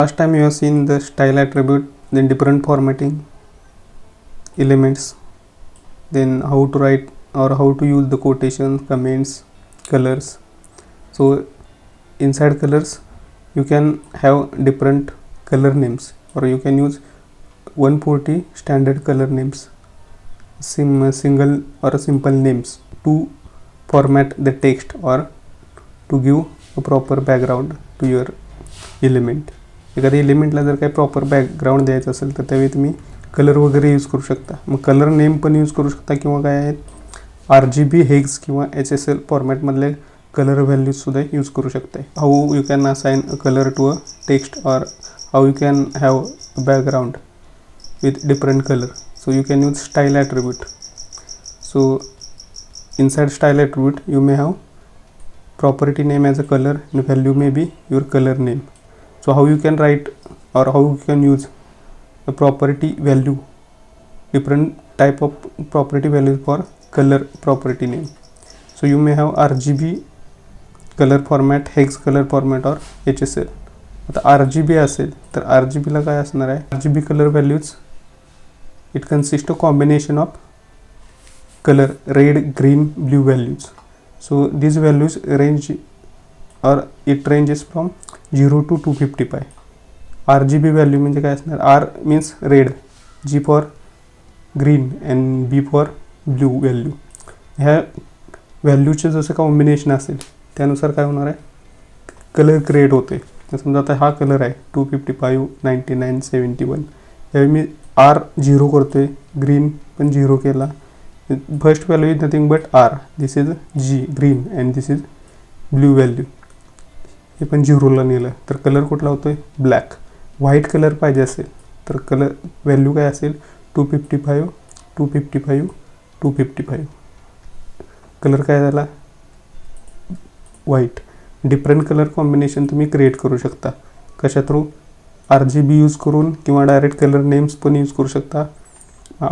last time you have seen the style attribute, then different formatting elements, then how to write or how to use the quotations, comments, colors. So inside colors you can have different color names, or you can use 140 standard color names, single or simple names to format the text or to give a proper background to your element. एखाद्या एलिमेंटला जर काही proper background द्यायचं असेल तर त्यावेळी तुम्ही colour वगैरे use करू शकता. मग कलर नेम पण यूज करू शकता, किंवा काय आहेत RGB हेग्स किंवा HSL फॉर्मॅटमधले कलर व्हॅल्यूजसुद्धा यूज करू शकता. How you can assign a colour to a text, और how you can have a background with different color. So you can use style attribute. So inside style attribute you may have property name as a color and value may be your color name. So how you can write or how you can use a property value, different type of property values for color property name. So you may have RGB color format, hex color format or HSL. आता RGB असेल तर RGB ला काय असणार आहे, RGB color values it consists of combination of color red, green, blue values. So these values range or it ranges from 0 to 250 pi. RGB value म्हणजे काय असणार, R means red, G for green and B for blue value. ह्या व्हॅल्यूचे जसं combination असेल त्यानुसार काय होणार आहे, कलर क्रिएट होते. समजा आता हा कलर आहे 255, 99, 71. यावेळी मी R 0 करतोय, ग्रीन पण 0 केला. First value is nothing but R. This is G green and this is blue value. हे पण 0ला नेलं तर कलर कुठला होतोय, ब्लॅक. व्हाईट कलर पाहिजे असेल तर कलर व्हॅल्यू काय असेल 255, 255, 255. कलर काय झाला, व्हाईट. डिफरंट कलर कॉम्बिनेशन तुम्ही क्रिएट करू शकता. कशा थ्रू, RGB यूज करून किंवा डायरेक्ट कलर नेम्स पण यूज करू शकता.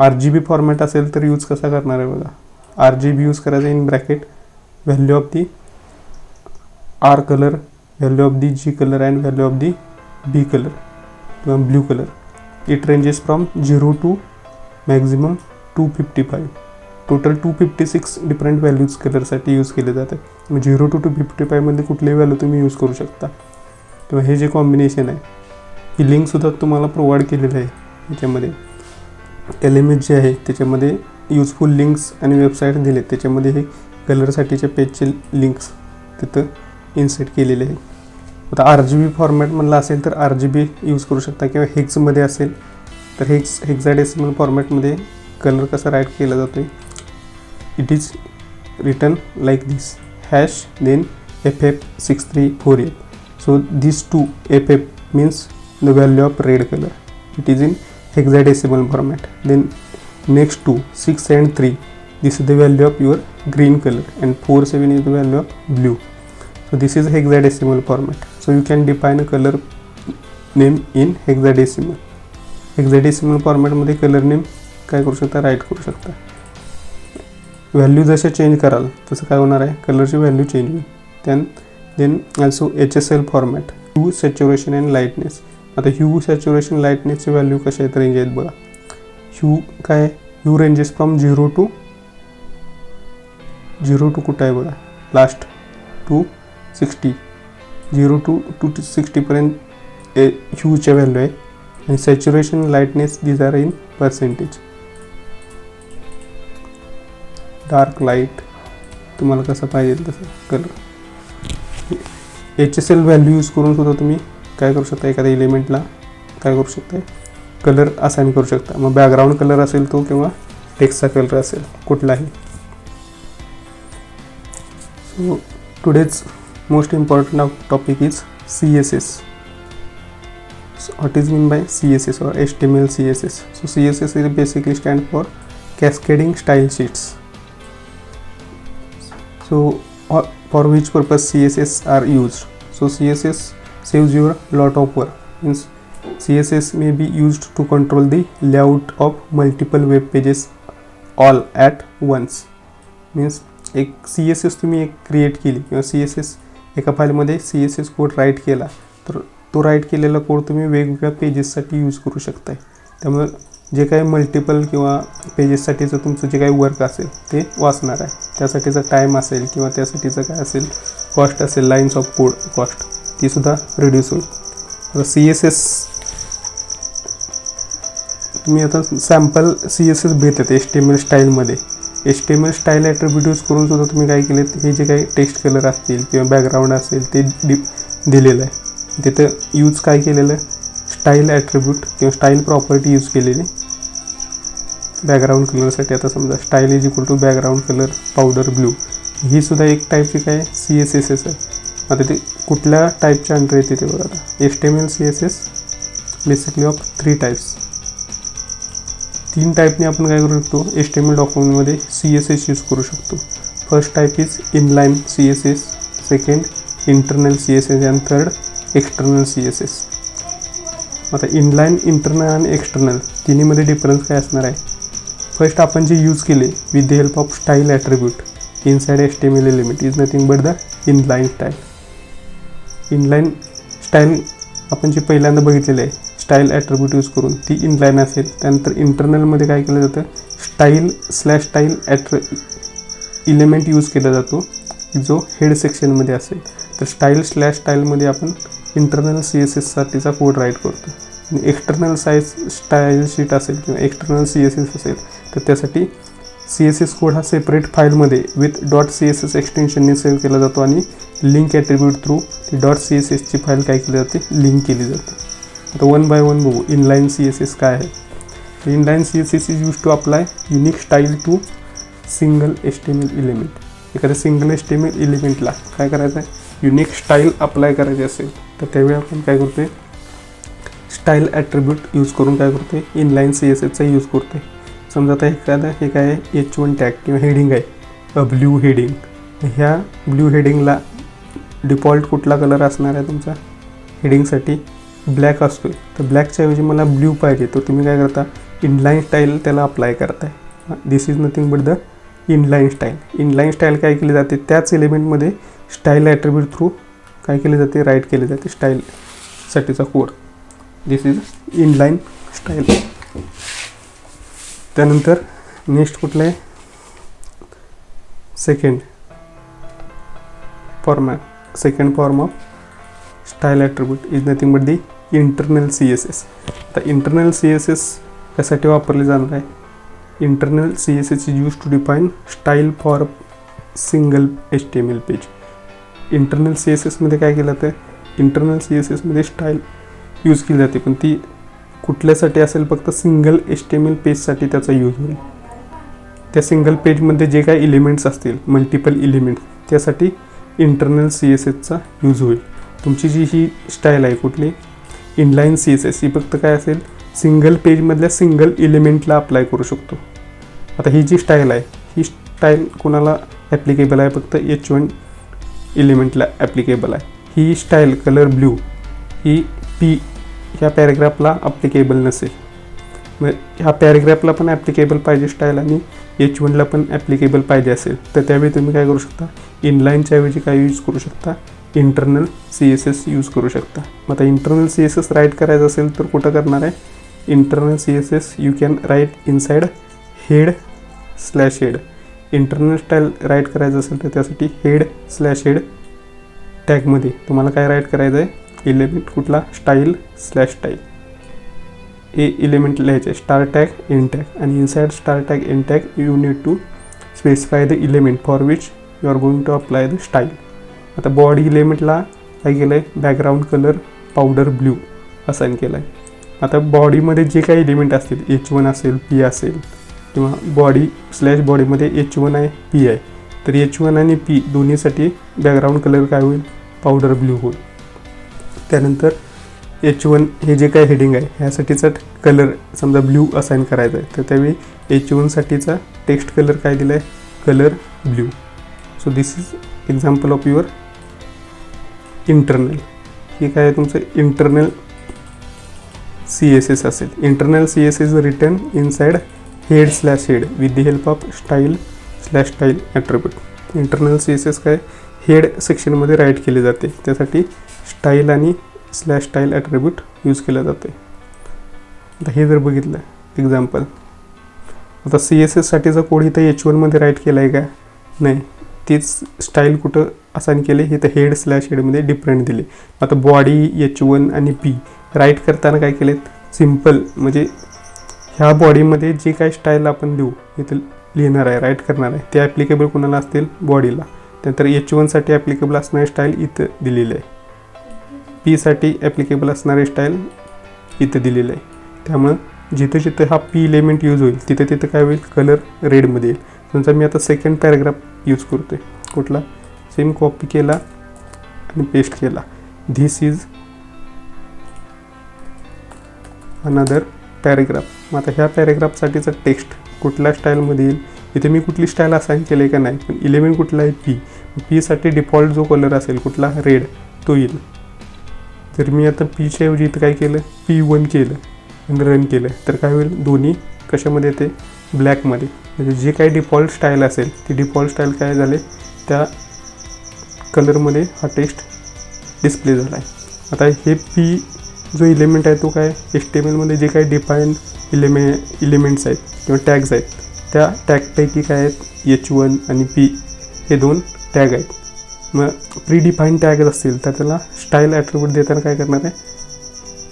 RGB फॉर्मॅट असेल तर यूज कसा करणार आहे बघा, RGB यूज करायचं in bracket value of the R colour, value of the G colour and value of the B colour किंवा blue colour. It ranges from 0 to maximum 255. Total 256 different values कलरसाठी use केले जातात. मग 0 to 255 मध्ये कुठलीही value तुम्ही use करू शकता. किंवा हे जे कॉम्बिनेशन आहे ही लिंकसुद्धा तुम्हाला प्रोव्हाइड केलेलं आहे. याच्यामध्ये LMS जे आहे त्याच्यामध्ये यूजफुल लिंक्स आणि वेबसाईट दिले, त्याच्यामध्ये हे कलरसाठीच्या पेजचे लिंक्स तिथं इन्सर्ट केलेले आहे. आता RGB फॉर्मॅटमधला असेल तर RGB यूज करू शकता, किंवा हेक्समध्ये असेल तर हेक्साडेसिमल फॉर्मॅटमध्ये कलर कसा राईट केला जातो आहे, it is written like this hash then FF634F. So these two FF means the value of red color. It is in hexadecimal format. Then next two 6 and 3, this is the value of your green color, and 4, 7 is the value of blue. So this is hexadecimal format. So you can define a color name in hexadecimal. Hexadecimal format मध्ये colour name काय करू शकता, right करू शकता. Value जसे change कराल तसं काय होणार आहे, कलरची व्हॅल्यू चेंज होईल. Then also HSL format, hue, saturation and lightness. आता ह्यू, सॅच्युरेशन, लाईटनेसचे व्हॅल्यू कसे आहेत, रेंज आहेत बघा. ह्यू काय, ह्यू रेंजेस फ्रॉम 0 टू कुठं आहे बघा, लास्ट टू 60. 0 टू 260 पर्यंत ह्यूच्या व्हॅल्यू आहे. आणि saturation, lightness this are in percentage. Dark light तुम्हाला कसं पाहिजे तसं कलर. HSL व्हॅल्यू यूज करून सुद्धा तुम्ही काय करू शकता, एखाद्या एलिमेंटला काय करू शकता, कलर असाइन करू शकता. मग बॅकग्राऊंड कलर असेल तो किंवा टेक्स्टचा कलर असेल कुठलाही. So today's most important topic is CSS. What is mean by CSS or HTML CSS? So CSS is basically stand for cascading style sheets. So for which purpose CSS are used? So CSS saves you a lot of work. Means CSS may be used to control the layout of multiple web pages all at once. Means एक CSS तुम्ही एक create केली किंवा CSS एका फाईलमध्ये CSS code right केला तर तो राईट केलेला कोड तुम्ही वेगवेगळ्या पेजेससाठी यूज करू शकताय. त्यामुळे जे काही मल्टिपल किंवा पेजेससाठीचं तुमचं जे काही वर्क असेल ते वाचणार आहे. त्यासाठीचा टाईम असेल किंवा त्यासाठीचं काय असेल कॉस्ट असेल, लाईन्स ऑफ कोड कॉस्ट, तीसुद्धा रिड्यूस होईल. आता CSS तुम्ही आता सॅम्पल CSS भेटतात HTML स्टाईलमध्ये. HTML स्टाईल ॲट्रिब्यूट यूज करून सुद्धा तुम्ही काय केलेत, हे जे काही टेक्स्ट कलर असतील किंवा बॅकग्राऊंड असेल ते दिलेलं आहे. तिथं यूज काय केलेलं आहे, स्टाईल ॲट्रिब्यूट किंवा स्टाईल प्रॉपर्टी यूज केलेली बॅकग्राऊंड कलरसाठी. आता समजा style is equal to background colour powder blue, ही सुद्धा एक टाईपची काय CSS आहे. आता ते कुठल्या टाईपच्या अंडर येते ते बघा. आता HTML CSS basically of 3 types, 3 टाईपने आपण काय करू शकतो, HTML डॉक्युमेंटमध्ये CSS यूज करू शकतो. First type is inline CSS, second internal CSS and third external CSS. आता इनलाईन, इंटरनल आणि एक्सटर्नल तिन्हीमध्ये डिफरन्स काय असणार आहे. फर्स्ट आपण जे यूज केले with the help of style attribute inside HTML element is nothing but the inline style. Inline style आपण जे पहिल्यांदा बघितलेलं आहे स्टाईल ॲट्रिब्यूट यूज करून ती इनलाईन असेल. त्यानंतर इंटरनलमध्ये काय केलं जातं, स्टाईल इलेमेंट यूज केला जातो जो हेड सेक्शनमध्ये असेल. तर स्टाईलमध्ये आपण इंटरनल CSSसाठीचा कोड राईट करतो. आणि एक्सटर्नल स्टाईल शीट असेल किंवा एक्सटर्नल CSS असेल तर त्यासाठी CSS कोड हा सेपरेट फाईलमध्ये विथ .css एक्सटेन्शनने सेव्ह केला जातो आणि लिंक ॲट्रिब्यूट थ्रू ती .cssची फाईल काय केली जाते, लिंक केली जाते. आता वन बाय वन बघू इनलाईन CSS काय आहे. Inline CSS is use to apply unique style to single HTML element. एखाद्या सिंगल HTML एलिमेंटला काय करायचं आहे, युनिक स्टाईल अप्लाय करायची असेल तर त्यावेळी आपण काय करतोय, स्टाईल ॲट्रिब्यूट यूज करून काय करतोय, इनलाईन CSSचा यूज करतोय. समजा आता एखादा हे काय आहे H1 टॅग किंवा हेडिंग आहे, ब्ल्यू हेडिंग. ह्या ब्ल्यू हेडिंगला डिफॉल्ट कुठला कलर असणार आहे तुमचा हेडिंगसाठी, ब्लॅक असतो. तर ब्लॅकच्या ऐवजी मला ब्ल्यू पाहिजे तर तुम्ही काय करता, इनलाईन स्टाईल त्याला अप्लाय करताय. This is nothing but the inline style. Inline style काय केली जाते, त्याच एलिमेंटमध्ये स्टाईल ॲट्रिब्यूट थ्रू काय केले जाते, राईट केले जाते स्टाईलसाठीचा code. This is inline style. त्यानंतर नेक्स्ट कुठलं आहे, second form of style attribute is nothing but the internal CSS. आता इंटरनल CSS कशासाठी वापरले जाणार आहे, internal CSS is use to define style for single HTML page. Internal CSSमध्ये काय केलं जातं, इंटरनल CSSमध्ये स्टाईल यूज केली जाते पण ती कुठल्यासाठी असेल, फक्त सिंगल HTML पेजसाठी त्याचा यूज होईल. त्या सिंगल पेजमध्ये जे काही एलिमेंट्स असतील, मल्टिपल एलिमेंट्स, त्यासाठी इंटरनल CSSचा यूज होईल. तुमची जी ही स्टाईल आहे कुठली, इनलाईन CSS, ही फक्त काय असेल, सिंगल पेजमधल्या सिंगल एलिमेंटला अप्लाय करू शकतो. आता ही जी स्टाईल आहे ही स्टाईल कोणाला ॲप्लिकेबल आहे, फक्त H1 एलिमेंटला ॲप्लिकेबल आहे. ही स्टाईल कलर ब्ल्यू ही ह्या पॅरेग्राफला ॲप्लिकेबल नसेल. मग ह्या पॅरेग्राफला पण ॲप्लिकेबल पाहिजे स्टाईल आणि H1ला पण ॲप्लिकेबल पाहिजे असेल तर त्यावेळी तुम्ही काय करू शकता, इनलाईनच्या ऐवजी काय यूज करू शकता, इंटरनल CSS यूज करू शकता. मग आता इंटरनल CSS राईट करायचं असेल तर कुठं करणार आहे, internal CSS you can write inside head. Internal style write करायचं असेल तर त्यासाठी हेड टॅगमध्ये तुम्हाला काय राईट करायचं आहे, एलिमेंट कुठला, स्टाईल एलिमेंट लिहायचे, स्टार टॅग एंड टॅग, आणि inside start tag end tag you need to specify the element for which you are going to apply the style. आता बॉडी एलिमेंटला काय केलं आहे, background colour powder blue assign केलं आहे. आता बॉडीमध्ये जे काही एलिमेंट असतील, H1 असेल, P असेल किंवा बॉडीमध्ये H1 आहे, P आहे, तर H1 आणि P दोन्हीसाठी बॅकग्राऊंड कलर काय होईल, पावडर ब्ल्यू होईल. त्यानंतर H1 हे जे काही हेडिंग आहे ह्यासाठीचा कलर समजा ब्ल्यू असाइन करायचा आहे तर त्यावेळी H1साठीचा टेक्स्ट कलर काय दिला आहे, colour blue. So this is example of your internal. हे काय आहे तुमचं इंटरनल CSS असेल. Internal CSS return inside head with the help of style attribute. Internal CSS काय हेड सेक्शनमध्ये राईट केले जाते, त्यासाठी स्टाईल आणि स्लॅश स्टाईल ॲट्रिब्यूट यूज केलं जाते. आता हे जर बघितलं एक्झाम्पल, आता CSS साठीचा कोड इथं H1मध्ये राईट केला आहे का? नाही, तीच स्टाईल कुठं असाइन केले, हे तर हेड स्लॅश हेडमध्ये डिफरंट दिले. आता बॉडी H1 आणि P राईट करताना काय केलेत, सिम्पल म्हणजे ह्या बॉडीमध्ये जे काही स्टाईल आपण देऊ इथं लिहिणार आहे, राईट करणार आहे, ते ॲप्लिकेबल कुणाला असतील, बॉडीला. त्यानंतर H1साठी ॲप्लिकेबल असणारी स्टाईल इथं दिलेली आहे, P साठी ॲप्लिकेबल असणारी स्टाईल इथं दिलेलं आहे. त्यामुळं जिथं जिथं हा P एलिमेंट यूज होईल तिथं तिथं काय होईल, कलर रेडमध्ये येईल. समजा मी आता सेकंड पॅराग्राफ यूज करतो आहे, कुठला, सेम कॉपी केला आणि पेस्ट केला, धिस इज अनदर पॅरेग्राफ. मग आता ह्या पॅरेग्राफसाठीचं टेक्स्ट कुठल्या स्टाईलमध्ये येईल, इथे मी कुठली स्टाईल असाइन केली आहे का नाही, पण एलिमेंट कुठला आहे, P साठी डिफॉल्ट जो कलर असेल कुठला, रेड, तो येईल. तर मी आता Pच्या ऐवजी इथं काय केलं, P1 केलं आणि रन केलं, तर काय होईल, दोन्ही कशामध्ये येते, ब्लॅकमध्ये. म्हणजे जे काही डिफॉल्ट स्टाईल असेल ती डिफॉल्ट स्टाईल काय झाले, त्या कलरमध्ये हा टेक्स्ट डिस्प्ले झाला आहे. आता हे P जो एलिमेंट आहे तो काय, HTMLमध्ये जे काही डिफाईन एलिमेंट्स आहेत किंवा टॅग्स आहेत, त्या टॅगपैकी काय आहेत, H1 आणि P हे दोन टॅग आहेत. मग प्री डिफाईन टॅग असतील तर त्याला स्टाईल ॲट्रिब्यूट देताना काय करणार आहे,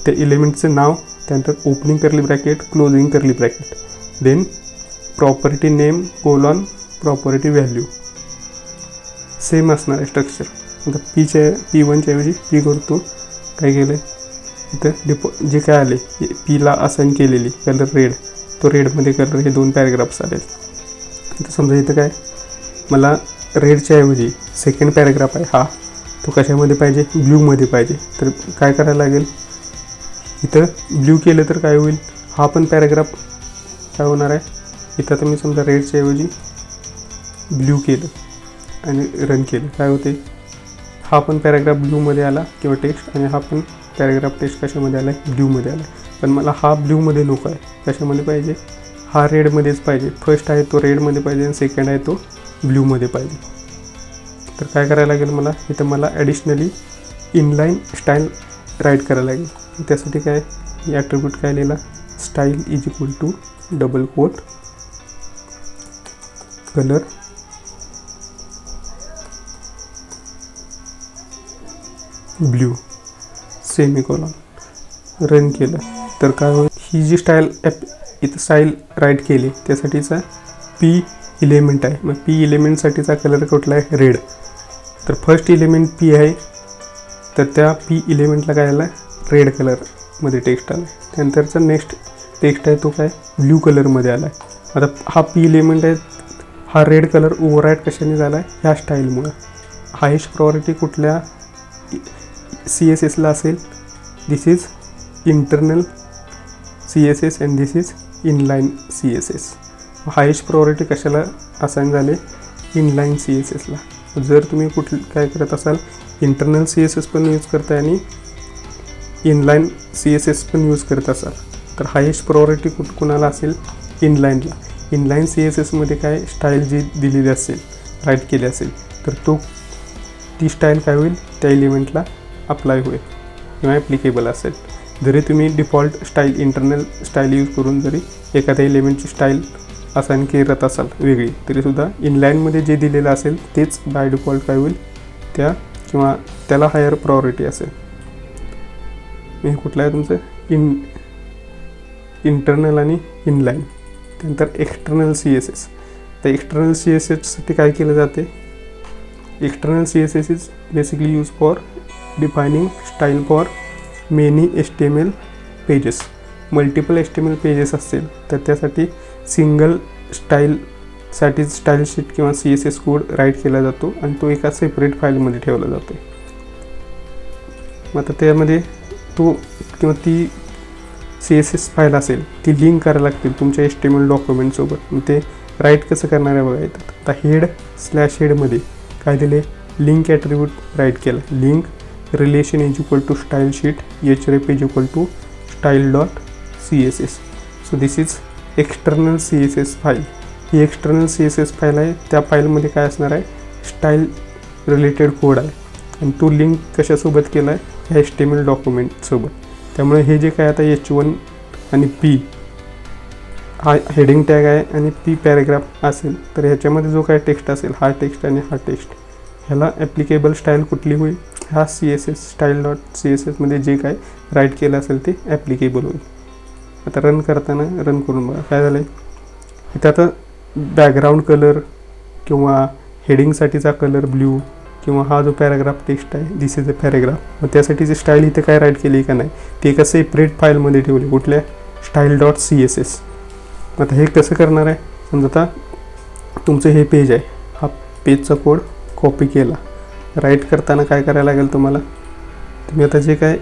त्या एलिमेंटचं नाव, त्यानंतर opening curly bracket, closing curly bracket, then property name colon property value, same असणार आहे स्ट्रक्चर. आता P1च्या ऐवजी P करतो, काय केलं आहे, इथं जे काय आले Pला असाइन केलेली कलर रेड, तो रेडमध्ये कलर हे दोन पॅरेग्राफ्स आले. आता समजा इथं काय, मला रेडच्या ऐवजी सेकंड पॅरेग्राफ आहे हा, तो कशामध्ये पाहिजे, ब्ल्यूमध्ये पाहिजे. तर काय करायला लागेल, इथं ब्ल्यू केलं तर काय होईल, हा पण पॅरेग्राफ काय होणार आहे, इथं आता मी समजा रेडच्या ऐवजी ब्ल्यू केलं आणि रन केलं, काय होते, हा पण पॅरेग्राफ ब्ल्यूमध्ये आला किंवा टेक्स्ट, आणि हा पण पॅरेग्राफ टेक्स्ट कशामध्ये आला आहे, ब्ल्यूमध्ये आला. पण मला हा ब्ल्यूमध्ये नको आहे, कशामध्ये पाहिजे, हा रेडमध्येच पाहिजे. फर्स्ट आहे तो रेडमध्ये पाहिजे आणि सेकंड आहे तो ब्ल्यूमध्ये पाहिजे. तर काय करायला लागेल, मला इथं मला ॲडिशनली इनलाईन स्टाईल राईट करायला लागेल. त्यासाठी काय, ॲट्रिब्यूट काय लिहिला, style is equal to double quote colour blue semicolon, run केलं. तर काय होईल, ही जी स्टाईल इथं स्टाईल राईट केली त्यासाठीचा P एलिमेंट आहे. मग P एलिमेंटसाठीचा कलर कुठला आहे, रेड. तर फर्स्ट एलिमेंट P आहे, तर त्या P एलिमेंटला काय आला, रेड कलरमध्ये टेक्स्ट आला. त्यानंतरचा नेक्स्ट टेक्स्ट आहे तो काय, ब्ल्यू कलरमध्ये आला आहे. आता हा P एलिमेंट आहे, हा रेड कलर ओव्हरराईट कशाने झाला आहे, ह्या स्टाईलमुळं. हायेस्ट प्रायोरिटी कुठल्या CSSला असेल, this is internal CSS and this is inline CSS. Highest priority कशाला असाइन झाले, इनलाईन CSSला. जर तुम्ही काय करत असाल, इंटरनल CSS पण यूज करताय आणि इनलाईन CSS पण यूज करत असाल, तर हायेस्ट प्रायोरिटी कुणाला असेल, इनलाईनला. इनलाईन CSSमध्ये काय स्टाईल जी दिलेली असेल, राईट केली असेल, तर ती स्टाईल काय होईल, त्या एलिमेंटला अप्लाय होईल किंवा ॲप्लिकेबल असेल. जरी तुम्ही default style, internal style use करून जरी एखाद्या एलिमेंटची स्टाईल असाइन करत असाल वेगळी, तरीसुद्धा इनलाईनमध्ये जे दिलेलं असेल तेच बाय डिफॉल्ट काय होईल, त्या किंवा त्याला हायर प्रायोरिटी असेल. हे कुठलं आहे तुमचं, इंटरनल आणि इनलाईन. त्यानंतर एक्सटर्नल CSS. तर एक्सटर्नल CSSसाठी काय केलं जाते, external CSS is basically use for defining style for many HTML pages. Multiple HTML pages असतील तर त्यासाठी सिंगल स्टाईलसाठी स्टाईल शीट किंवा CSS कोड राईट केला जातो आणि तो एका सेपरेट फाईलमध्ये ठेवला जातो. आता त्यामध्ये तो किंवा ती CSS फाईल असेल ती लिंक करायला लागतील तुमच्या HTML डॉक्युमेंटसोबत. मग ते राईट कसं करणार आहे बघा. येतात आता हेड स्लॅश हेडमध्ये काय दिले, लिंक ॲट्रिब्यूट राईट केलं. Link relation is equal to style sheet href is equal to style dot CSS. So this is external CSS file. ही एक्सटर्नल CSS फाईल आहे. त्या फाईलमध्ये काय असणार आहे, स्टाईल रिलेटेड कोड आहे. आणि तो लिंक कशासोबत केला आहे, HTML डॉक्युमेंटसोबत. त्यामुळे हे जे काय आता H1 आणि P हा हेडिंग टॅग आहे आणि P पॅरेग्राफ असेल, तर ह्याच्यामध्ये जो काय टेक्स्ट असेल, हा टेक्स्ट आणि हा टेक्स्ट, ह्याला ॲप्लिकेबल स्टाईल कुठली होईल, हा CSS स्टाईल डॉट CSS मध्ये जे काय राईट केलं असेल ते ॲप्लिकेबल होईल. आता रन करताना रन करून बघा काय झालं आहे. इथं आता बॅकग्राऊंड कलर किंवा हेडिंगसाठीचा कलर ब्ल्यू किंवा हा जो पॅराग्राफ टेक्स्ट आहे दिस इज अ पॅरेग्राफ, मग त्यासाठीची स्टाईल इथे काय राईट केली का नाही, ती एका सेपरेट फाईलमध्ये ठेवली, कुठल्या स्टाईल डॉट CSS. आता हे कसं करणार आहे, समजा आता तुमचं हे पेज आहे, हा पेजचा कोड कॉपी केला, राईट करताना काय करायला लागेल तुम्हाला, तुम्ही आता जे काय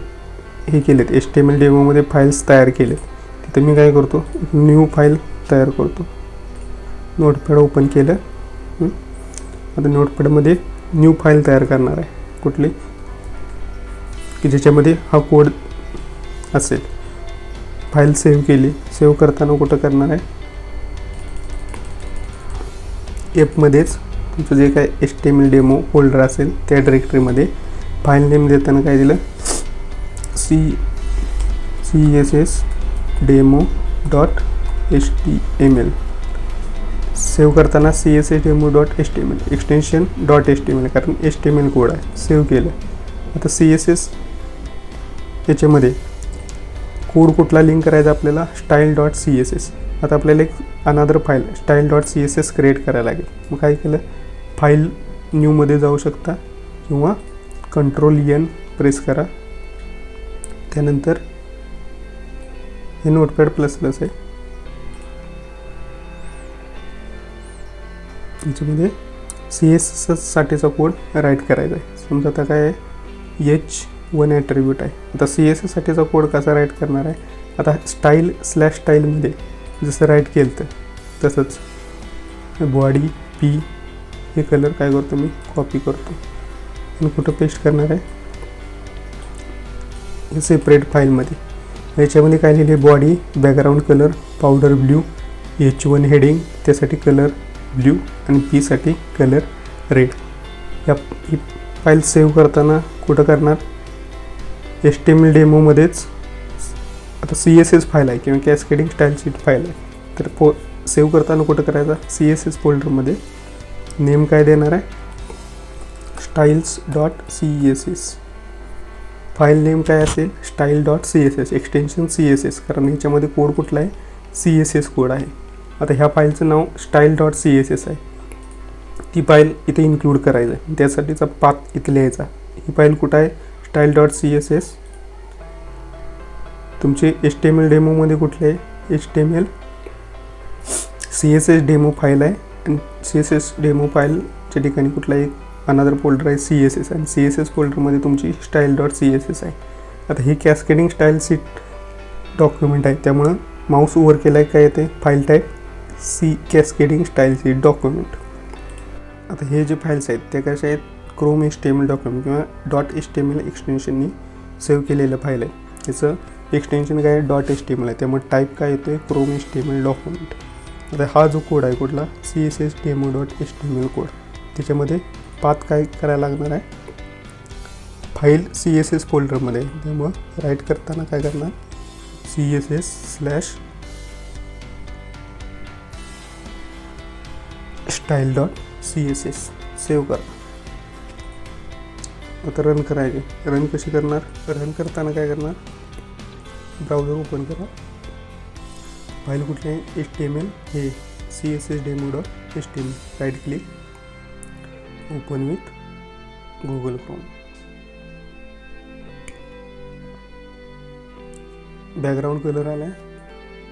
हे केलेत HTML डेमोमध्ये फाईल्स तयार केलेत, तिथे मी काय करतो, एक न्यू फाईल तयार करतो. नोटपॅड ओपन केलं. आता नोटपॅडमध्ये न्यू फाईल तयार करणार आहे, कुठली की ज्याच्यामध्ये हा कोड असेल. फाईल सेव्ह केली. सेव्ह करताना कुठं करणार आहे, ॲपमध्येच तुमचं जे काय HTML डेमो फोल्डर असेल त्या डिरेक्टरीमध्ये फाईल नेम देताना काय दिलं, CSS demo dot HTML. Save करताना CSS demo dot HTML extension dot HTML, कारण HTML कोड आहे. सेव्ह केलं. आता CSS याच्यामध्ये कोड कुठला लिंक करायचा आपल्याला, स्टाईल डॉट CSS. आता आपल्याला एक अनादर file style dot CSS create करायला लागेल. मग काय केलं, फाईल न्यूमध्ये जाऊ शकता किंवा Ctrl+N प्रेस करा. त्यानंतर हे नोटपॅड प्लस आहे, याच्यामध्ये CSS साठीचा कोड राईट करायचा आहे. समजा आता काय आहे, H1 ॲट्रिब्यूट आहे. आता CSS साठीचा कोड कसा राईट करणार आहे, आता स्टाईलमध्ये जसं राईट केलं तर तसंच बॉडी P हे कलर काय करतो मी कॉपी करतो आणि कुठं पेस्ट करणार आहे, हे सेपरेट फाईलमध्ये. याच्यामध्ये काय लिहिले, body background colour powder blue, H1 heading त्यासाठी कलर ब्ल्यू आणि P साठी कलर रेड. ही फाईल सेव्ह करताना कुठं करणार, HTML डेमोमध्येच. आता CSS फाईल आहे किंवा कॅस्केडिंग स्टाईल शीट फाईल आहे, तर सेव्ह करताना कुठं करायचा, CSS फोल्डरमध्ये. नेम काय देणार आहे, styles dot CSS. File name काय असेल, style dot CSS extension CSS, कारण ह्याच्यामध्ये कोड कुठला आहे, CSS कोड आहे. आता ह्या फाईलचं नाव स्टाईल डॉट CSS आहे. ती फाईल इथे इन्क्लूड करायचं आहे, त्यासाठीचा पाथ इथे लिहायचा. ही फाईल कुठं आहे, स्टाईल डॉट CSS. तुमचे HTML डेमोमध्ये कुठले आहे, HTML CSS डेमो फाईल आहे आणि CSS डेमो फाईलच्या ठिकाणी कुठला एक अनादर फोल्डर आहे CSS, आणि CSS फोल्डरमध्ये तुमची स्टाईल डॉट CSS आहे. आता ही कॅस्केडिंग स्टाईल शीट डॉक्युमेंट आहे, त्यामुळं माऊस ओव्हर केला काय येते, file type cascading style sheet document. आता हे जे फाईल्स आहेत त्या कशा आहेत, क्रोम HTML डॉक्युमेंट किंवा डॉट HTML एक्सटेन्शननी सेव्ह केलेलं फाईल आहे. त्याचं एक्सटेन्शन काय आहे, डॉट HTML आहे, त्यामुळे टाईप काय येतो, क्रोम HTML डॉक्युमेंट. आता हा जो कोड आहे कुठला, CSS demo dot HTML code, त्याच्यामध्ये पाथ काय करायला लागणार आहे, फाईल CSS फोल्डरमध्ये. त्यामुळं राईट करताना काय करणार, CSS slash style dot CSS save करा. आता रन करायचे. रन कशी करणार, रन करताना काय करणार, ब्राउझर ओपन करा. फाईल कुठली आहे, HTML हे CSS demo dot HTML, right click, open with Google Chrome. Background colour आला आहे,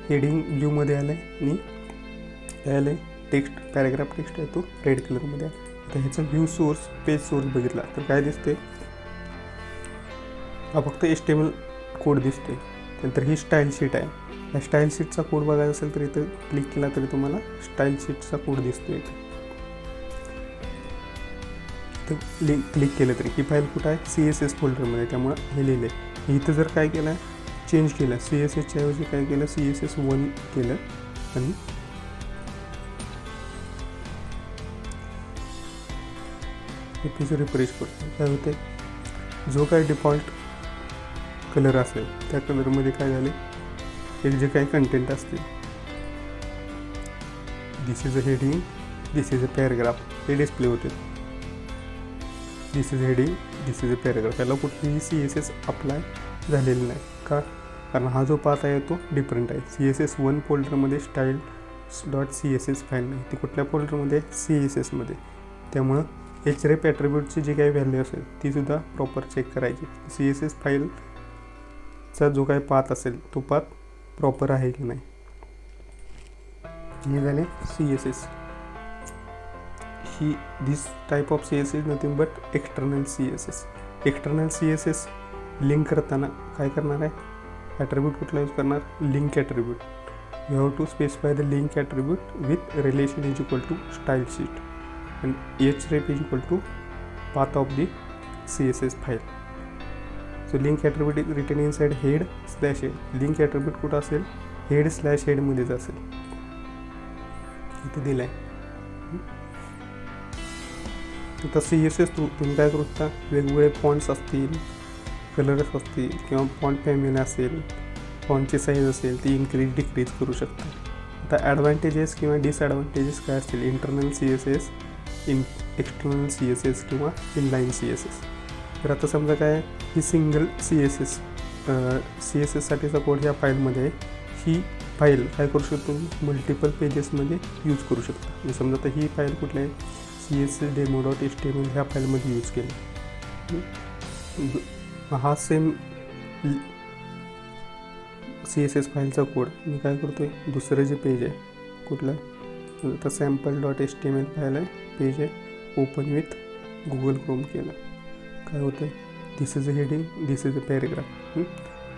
हेडिंग ब्ल्यूमध्ये आलं आहे आणि काय आलं आहे, टेक्स्ट पॅराग्राफ टेक्स्ट आहे तो रेड कलरमध्ये आहे. आता ह्याचा व्ह्यू सोर्स पेज सोर्स बघितला तर काय दिसते, हा फक्त HTML कोड दिसते. त्यानंतर ही स्टाईल शीट आहे, या स्टाईल शीटचा कोड बघायचा असेल तर इथं क्लिक केला तरी तुम्हाला स्टाईल शीटचा कोड दिसतो. इथं क्लिक केलं तरी ही फाईल कुठं आहे, CSS फोल्डरमध्ये, त्यामुळं हे लिहिलं आहे. इथं जर काय केलं आहे, चेंज केलं, CSSच्या ऐवजी काय केलं, CSS1 केलं आणि हे पेज रिफ्रेश करतो. काय होते, जो काय डिफॉल्ट कलर असेल त्या कलरमध्ये काय झाले एक जे काही कंटेंट असतील, this is a heading, this is a paragraph, हे डिस्प्ले होते. This is heading, this is a paragraph. याला कुठलीही CSS अप्लाय झालेली नाही. का? कारण हा जो पाथ आहे तो डिफरंट आहे. CSS1 फोल्डरमध्ये style.css फाईल नाही, ती कुठल्या फोल्डरमध्ये CSSमध्ये. त्यामुळं href ॲट्रिब्यूटची जी काही व्हॅल्यू असेल तीसुद्धा प्रॉपर चेक करायची. CSS फाईलचा जो काही पाथ असेल तो पाथ प्रॉपर आहे की नाही. हे झाले CSS. This type of CSS is nothing but external CSS. External CSS link करताना काय करणार आहे, ॲट्रिब्यूट कुठला यूज करणार, link attribute. You have to specify the link attribute with relation is equal to style sheet and href is equal to path of the CSS file. So link attribute is written inside head/head. link attribute कुठं असेल, head/head मध्येच असेल, इथे दिलं आहे. आता CSS तुम्ही काय करू शकता, वेगवेगळे फॉन्ट्स असतील, कलर्स असतील किंवा फॉन्ट फॅमिली असेल, फॉन्टची साईज असेल ती इन्क्रीज डिक्रीज करू शकता. आता ॲडव्हान्टेजेस किंवा डिसॲडव्हान्टेजेस काय असतील इंटरनल CSS, एक्सटर्नल CSS किंवा इनलाईन CSS. तर आता समजा काय ही सिंगल CSSसाठीचा कोड ह्या फाईलमध्ये आहे. ही फाईल काय करू शकतो, मल्टिपल पेजेसमध्ये यूज करू शकता. म्हणजे समजा आता ही फाईल कुठली आहे, CSS demo.html ह्या फाईलमध्ये यूज केली. हा सेम CSS फाईलचा कोड मी काय करतो आहे, दुसरं जे पेज आहे कुठलं, आता sample.html फाईल आहे, पेज आहे, ओपन विथ गुगल क्रोम केलं. काय होतं आहे, this is a heading, this is a paragraph.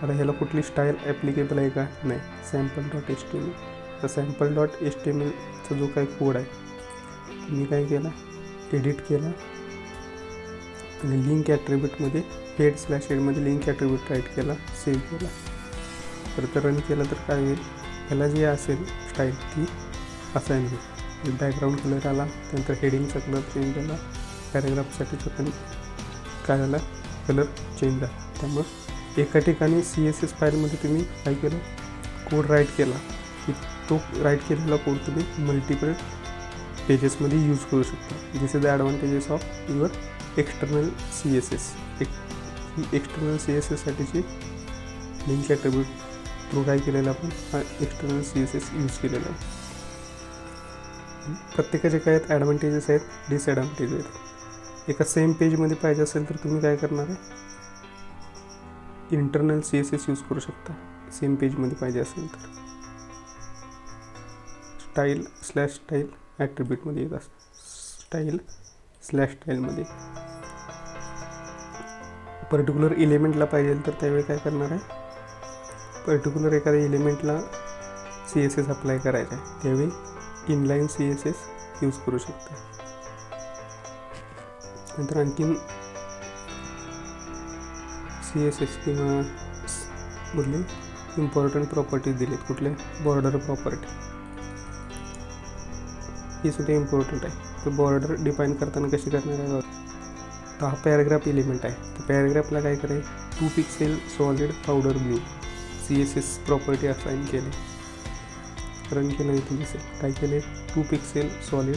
आता ह्याला कुठली स्टाईल ॲप्लिकेबल आहे का, नाही, sample.html. तर sample.htmlचा जो काही कोड आहे मी काय केला, एडिट केला आणि लिंक ॲट्रिब्यूटमध्ये हेड/हेडमध्ये लिंक ॲट्रिब्यूट राईट केला, सेव्ह केला. तर रन केलं तर काय होईल, ह्याला जे असेल स्टाईल ती असाईन होईल. बॅकग्राऊंड कलर आला, त्यानंतर हेडिंगचा कलर चेंज झाला, पॅराग्राफसाठीचा पण काय झाला, कलर चेंज झाला. त्यामुळं एका ठिकाणी CSS फाईलमध्ये तुम्ही काय केलं, कोड राईट केला की तो राईट केलेला कोड तुम्ही मल्टिपल पेजेसमध्ये यूज करू शकता. This is the advantages of your external CSS. External CSSसाठीची लिंक ॲट्रिब्यूट थ्रू काय केलेला आपण हा एक्सटर्नल CSS यूज केलेला आहे. प्रत्येकाचे काय आहेत, ॲडव्हान्टेजेस आहेत, डिसॲडव्हान्टेज आहेत. एका सेम पेजमध्ये पाहिजे असेल तर तुम्ही काय करणार आहे, इंटरनल CSS यूज करू शकता. सेम पेजमध्ये पाहिजे असेल तर स्टाईल ॲट्रिब्यूटमध्ये येत असतं. स्टाईलमध्ये पर्टिक्युलर एलिमेंटला पाहिजे तर त्यावेळी काय करणार आहे, पर्टिक्युलर एखाद्या एलिमेंटला CSS अप्लाय करायचा आहे त्यावेळी इनलाईन CSS यूज करू शकता. नंतर आणखीन CSS किंवा कुठले इम्पॉर्टंट प्रॉपर्टीज दिलेत, कुठले बॉर्डर प्रॉपर्टी, ही सुद्धा इम्पॉर्टंट आहे. तर बॉर्डर डिफाईन करताना कशी करणार आहे, तर हा पॅराग्राफ एलिमेंट आहे. तर पॅराग्राफला काय करायचं, 2 pixel solid powder blue CSS property assign केले. रन केलं इथे दिसेल काय केले, 2 pixel solid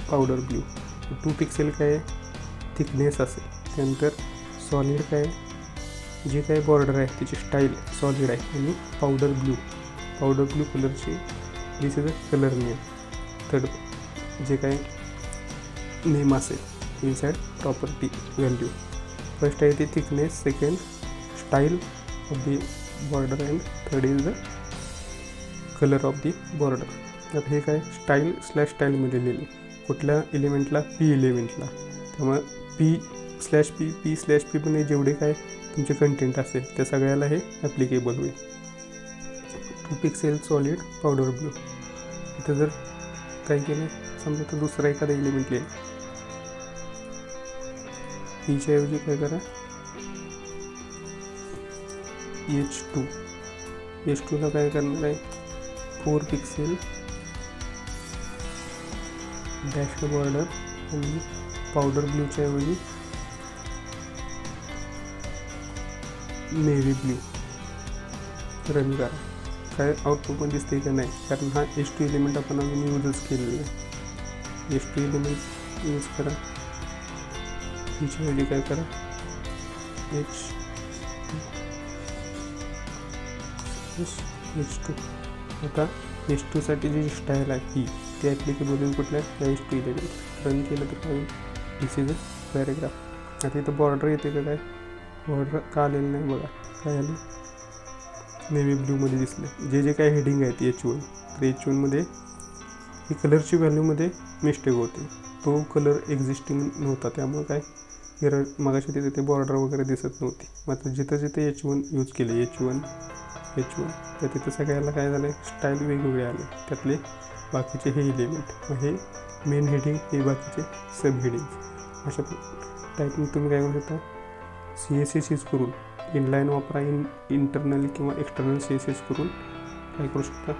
powder blue. 2 pixel काय थिकनेस असेल, त्यानंतर सॉलिड काय जे काय बॉर्डर आहे त्याची स्टाईल सॉलिड आहे आणि पावडर ब्ल्यू कलरची this is a colour name. Third जे काय नेम असेल इनसाइड प्रॉपर्टी व्हॅल्यू, फर्स्ट आहे ती thickness, second style of the border and third is the colour of the border. तर हे काय स्टाईलमध्ये लिहिले, कुठल्या एलिमेंटला, P एलिमेंटला. त्यामुळे P/P मध्ये जेवढे काय तुमचे कंटेंट असेल त्या सगळ्याला हे ॲप्लिकेबल होईल. 2 पिक्सेल सॉलिड पावडर ब्ल्यू. इथं जर काय केलं, समजा तर दुसरा एखादा एलिमेंट लिहिलं, Pच्या ऐवजी काय करा, H2ला काय करणार आहे, 4 पिक्सेल डॅश बॉर्डर आणि पावडर ब्ल्यूच्या ऐवजी नेव्ही ब्ल्यू, रन करा. काय आउटपुटमध्ये दिसते का नाही, कारण हा H2 एलिमेंट आपण अजून यूजच केलेला आहे. H2 एलिमेंट यूज करा. हिच्याऐवजी काय करा, H2. आता H2 साठी जी स्टाईल आहे ही ती ॲप्लिकेबल होईल कुठल्या, H2 एलिमेंट. रन केलं तर काय होईल, दिस इज अ पॅरेग्राफ. आता इथं बॉर्डर येते का, काय बॉर्डर का आलेलं नाही बघा, काय आलं, नेव्ही ब्ल्यूमध्ये दिसलं. जे काय हेडिंग आहे ती H1, तर H1मध्ये ही कलरची व्हॅल्यूमध्ये मिस्टेक होते, तो कलर एक्झिस्टिंग नव्हता, त्यामुळे काय एरर मगाशी तिथे बॉर्डर वगैरे दिसत नव्हती. मग आता जिथं जिथे H1 यूज केले, H1 तर तिथं सगळ्याला काय झालं, स्टाईल वेगवेगळे आले, त्यातले बाकीचे हे एलिमेंट, हे मेन हेडिंग, हे बाकीचे सब हेडिंग. अशा टाईपने तुम्ही काय करू शकता, CSS यूज करून इनलाईन वापरा, इंटरनल किंवा एक्सटर्नल CSS करून काय करू शकता,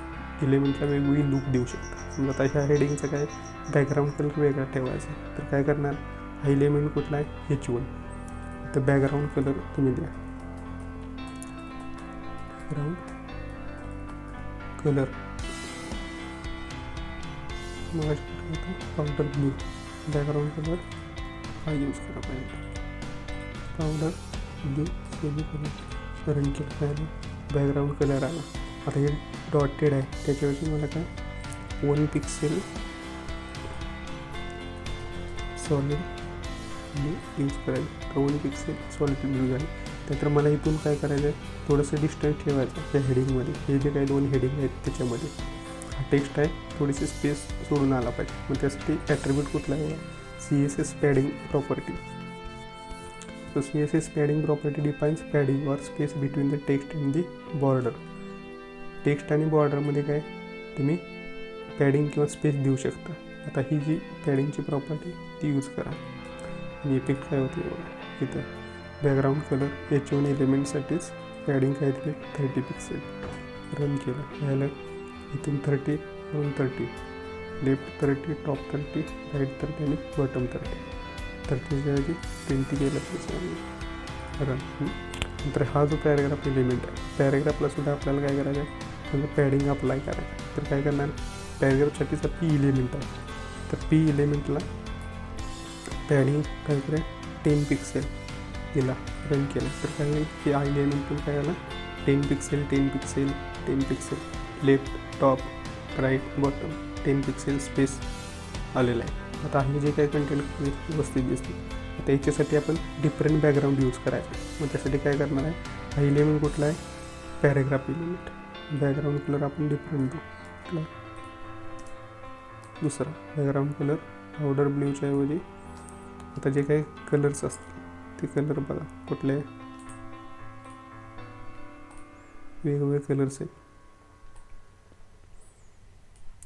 एलिमेंटला वेगवेगळी लुक देऊ शकता. समजा आता ह्या हेडिंगचा काय बॅकग्राऊंड कलर वेगळा ठेवायचा, तर काय करणार, हा एलिमेंट कुठला आहे, H1, तर बॅकग्राऊंड कलर तुम्ही द्या, बॅकग्राऊंड कलर मग पावडर ब्लू, बॅकग्राऊंड कलर हा यूज करा पाहिजे, powder blue semi colour. Run केलं पाहिजे, बॅकग्राऊंड कलर आला. आता हे डॉटेड आहे, त्याच्यावरती मला काय 1 पिक्सेल सॉलिड ब्लू यूज करायचं, तर 1 पिक्सेल सॉलिड ब्लू झालं. त्यानंतर मला इथून काय करायचं आहे, थोडंसं डिस्टन्स ठेवायचं त्या हेडिंगमध्ये, हे जे काही 2 हेडिंग आहेत त्याच्यामध्ये हा टेक्स्ट आहे, थोडीशी स्पेस सोडून आला पाहिजे. मग त्यासाठी ॲट्रिब्यूट कुठला आहे, CSS padding property. So CSS padding property defines padding or space between the text and the border. Text आणि बॉर्डरमध्ये काय तुम्ही पॅडिंग किंवा स्पेस देऊ शकता. आता ही जी पॅडिंगची प्रॉपर्टी ती यूज करा. आणि इफेक्ट काय होते बघा इथं, बॅकग्राऊंड कलर H1 एलिमेंटसाठीच पॅडिंग काय दिली 30 पिक्सेल. रन केलं यायला इथून 30 वरून 30, लेफ्ट 30, टॉप 30, राईट 30 आणि बॉटम 30. 30च्या ऐवजी 20 केलं पाहिजे रन. नंतर हा जो पॅरेग्राफ एलिमेंट आहे, पॅरेग्राफला सुद्धा आपल्याला काय करायचं आहे, म्हणजे पॅडिंग अप्लाय करायचं. तर काय करणार, पॅरेग्राफसाठीचा P एलिमेंट आहे, तर P एलिमेंटला पॅडिंग काय करेल 10 पिक्सेल दिला. रन केलं तर काय होईल, की हा एलिमेंट पण काय आला 10 pixel 10 pixel 10 pixel, left top right bottom 10 pixel space आलेला आहे. आता हे जे काही कंटेंट व्यवस्थित दिसते, आता याच्यासाठी आपण डिफरंट बॅकग्राऊंड यूज करायचं. मग त्यासाठी काय करणार आहे, हा एलिमेंट कुठला आहे, पॅरेग्राफ एलिमेंट. बॅकग्राऊंड कलर आपण डिफरंट देऊ, कुठला दुसरा बॅकग्राऊंड कलर पावडर ब्ल्यूच्या ऐवजी आता जे काही कलर्स असतील ते कलर बघा कुठले वेगवेगळे कलर्स आहेत.